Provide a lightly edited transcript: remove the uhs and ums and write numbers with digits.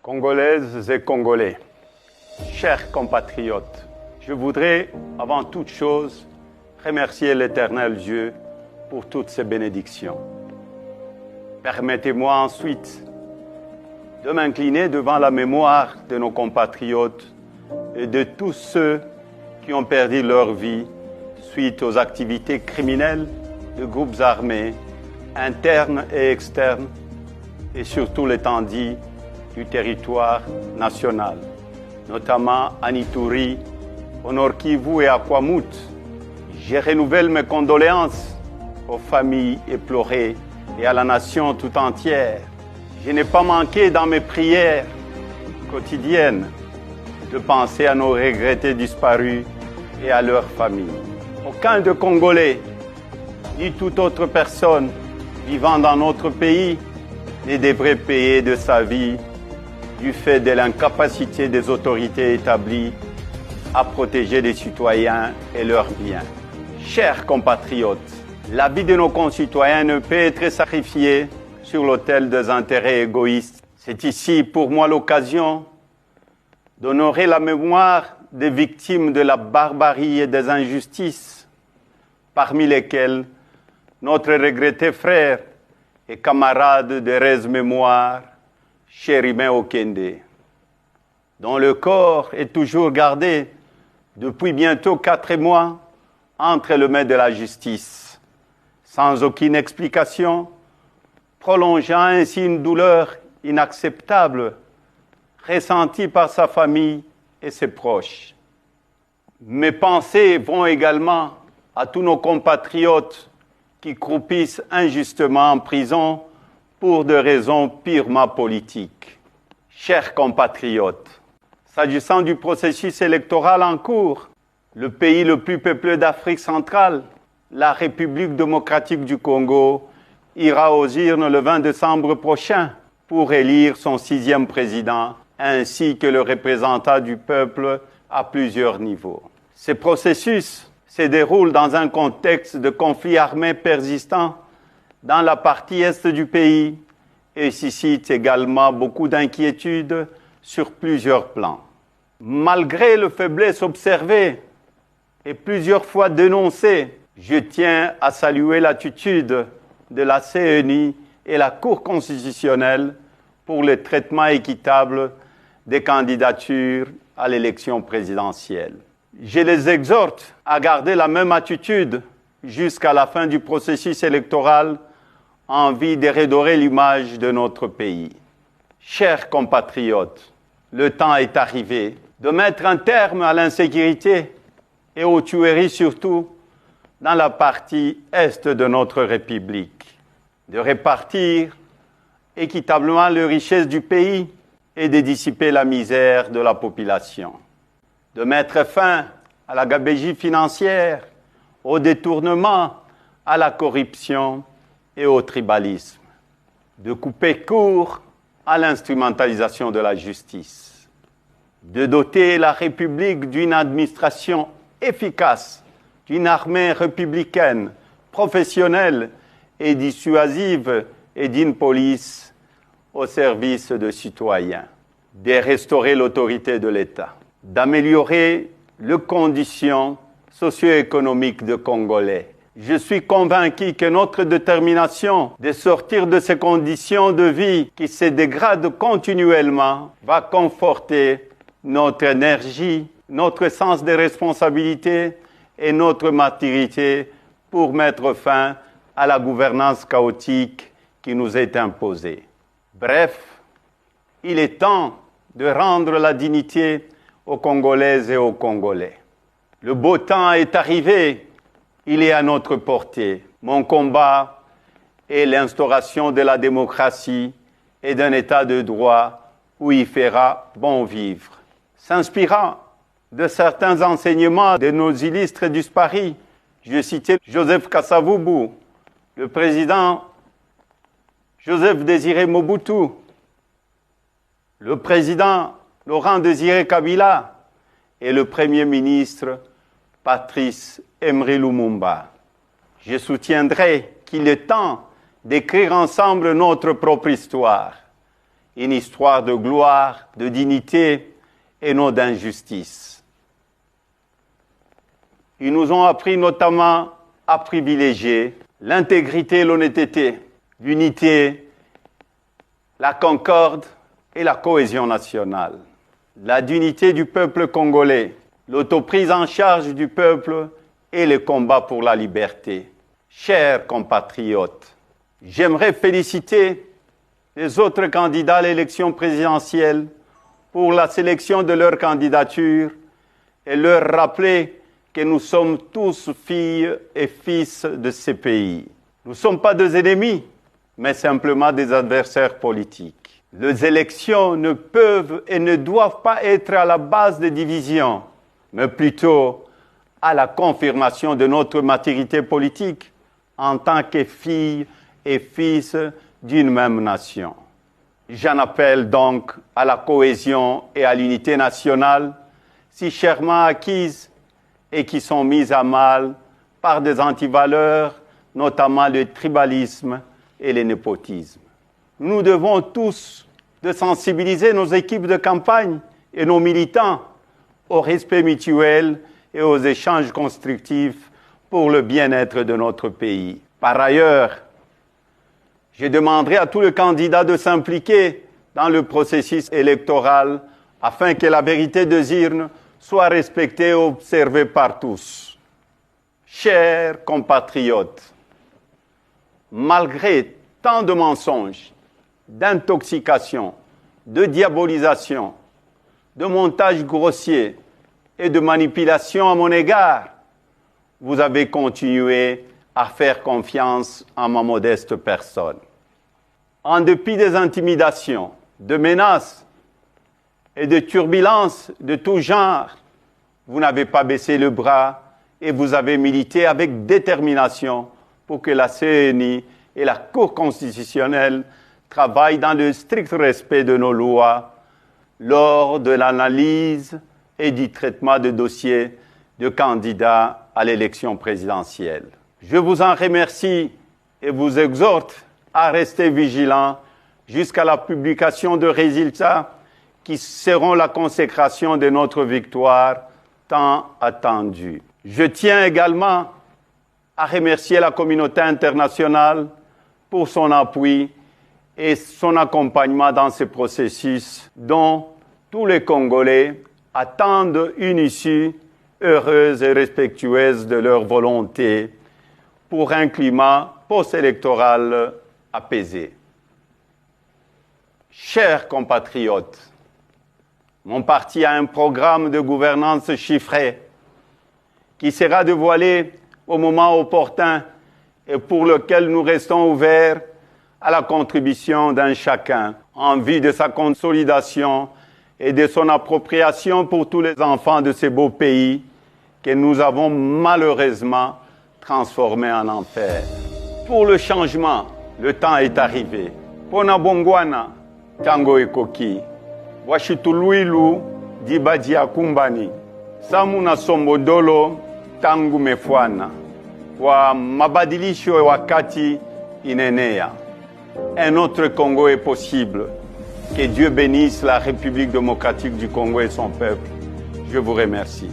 Congolaises et Congolais, chers compatriotes, je voudrais, avant toute chose, remercier l'Éternel Dieu pour toutes ses bénédictions. Permettez-moi ensuite de m'incliner devant la mémoire de nos compatriotes et de tous ceux qui ont perdu leur vie suite aux activités criminelles de groupes armés, internes et externes, et surtout l'étendue du territoire national, notamment à Ituri, au Nord Kivu et à Kwamut. Je renouvelle mes condoléances aux familles éplorées et à la nation tout entière. Je n'ai pas manqué dans mes prières quotidiennes de penser à nos regrettés disparus et à leurs familles. Aucun de Congolais, ni toute autre personne vivant dans notre pays ne devrait payer de sa vie du fait de l'incapacité des autorités établies à protéger les citoyens et leurs biens. Chers compatriotes, la vie de nos concitoyens ne peut être sacrifiée sur l'autel des intérêts égoïstes. C'est ici pour moi l'occasion d'honorer la mémoire des victimes de la barbarie et des injustices, parmi lesquelles notre regretté frère et camarade de Rez-Mémoire, Chérimain Okende, dont le corps est toujours gardé depuis bientôt 4 mois entre les mains de la justice, sans aucune explication, prolongeant ainsi une douleur inacceptable ressentie par sa famille et ses proches. Mes pensées vont également à tous nos compatriotes qui croupissent injustement en prison pour des raisons purement politiques. Chers compatriotes, s'agissant du processus électoral en cours, le pays le plus peuplé d'Afrique centrale, la République démocratique du Congo, ira aux urnes le 20 décembre prochain pour élire son 6e président, ainsi que le représentant du peuple à plusieurs niveaux. Ce processus se déroule dans un contexte de conflit armé persistant dans la partie est du pays et suscite également beaucoup d'inquiétudes sur plusieurs plans. Malgré la faiblesse observée et plusieurs fois dénoncée, je tiens à saluer l'attitude de la CENI et la Cour constitutionnelle pour le traitement équitable des candidatures à l'élection présidentielle. Je les exhorte à garder la même attitude jusqu'à la fin du processus électoral en vue de redorer l'image de notre pays. Chers compatriotes, le temps est arrivé de mettre un terme à l'insécurité et aux tueries surtout dans la partie est de notre République, de répartir équitablement les richesses du pays et de dissiper la misère de la population, de mettre fin à la gabegie financière, au détournement, à la corruption et au tribalisme, de couper court à l'instrumentalisation de la justice, de doter la République d'une administration efficace, d'une armée républicaine, professionnelle et dissuasive et d'une police au service des citoyens, de restaurer l'autorité de l'État, d'améliorer les conditions socio-économiques des Congolais. Je suis convaincu que notre détermination de sortir de ces conditions de vie qui se dégradent continuellement va conforter notre énergie, notre sens de responsabilité et notre maturité pour mettre fin à la gouvernance chaotique qui nous est imposée. Bref, il est temps de rendre la dignité aux Congolaises et aux Congolais. Le beau temps est arrivé, il est à notre portée. Mon combat est l'instauration de la démocratie et d'un état de droit où il fera bon vivre. S'inspirant de certains enseignements de nos illustres disparus, je citais Joseph Kasavubu, le président Joseph Désiré Mobutu, le président Laurent Désiré Kabila et le premier ministre Patrice Emery Lumumba. Je soutiendrai qu'il est temps d'écrire ensemble notre propre histoire une histoire de gloire, de dignité et non d'injustice. Ils nous ont appris notamment à privilégier l'intégrité et l'honnêteté, l'unité, la concorde et la cohésion nationale, la dignité du peuple congolais, l'autoprise en charge du peuple et le combat pour la liberté. Chers compatriotes, j'aimerais féliciter les autres candidats à l'élection présidentielle pour la sélection de leur candidature et leur rappeler que nous sommes tous filles et fils de ces pays. Nous ne sommes pas des ennemis, mais simplement des adversaires politiques. Les élections ne peuvent et ne doivent pas être à la base des divisions, mais plutôt à la confirmation de notre maturité politique en tant que filles et fils d'une même nation. J'en appelle donc à la cohésion et à l'unité nationale, si chèrement acquises et qui sont mises à mal par des antivaleurs, notamment le tribalisme et le népotisme. Nous devons tous de sensibiliser nos équipes de campagne et nos militants au respect mutuel et aux échanges constructifs pour le bien-être de notre pays. Par ailleurs, je demanderai à tous les candidats de s'impliquer dans le processus électoral afin que la vérité des urnes soit respectée et observée par tous. Chers compatriotes, malgré tant de mensonges, d'intoxication, de diabolisation, de montages grossiers et de manipulations à mon égard, vous avez continué à faire confiance en ma modeste personne. En dépit des intimidations, de menaces et de turbulences de tout genre, vous n'avez pas baissé le bras et vous avez milité avec détermination pour que la CENI et la Cour constitutionnelle travaillent dans le strict respect de nos lois lors de l'analyse et du traitement de dossiers de candidats à l'élection présidentielle. Je vous en remercie et vous exhorte à rester vigilants jusqu'à la publication de résultats qui seront la consécration de notre victoire tant attendue. Je tiens également à remercier la communauté internationale pour son appui et son accompagnement dans ce processus dont tous les Congolais attendent une issue heureuse et respectueuse de leur volonté pour un climat post-électoral apaisé. Chers compatriotes, mon parti a un programme de gouvernance chiffré qui sera dévoilé au moment opportun et pour lequel nous restons ouverts à la contribution d'un chacun en vue de sa consolidation et de son appropriation pour tous les enfants de ces beaux pays que nous avons malheureusement transformés en enfer. Pour le changement, le temps est arrivé. Pona bongwana, tango ekoki. Washituluilu, dibadi akumbani. Samuna sombodolo, tangu mefwana. Kwa mabadilisho wakati inenea. Un autre Congo est possible. Que Dieu bénisse la République démocratique du Congo et son peuple. Je vous remercie.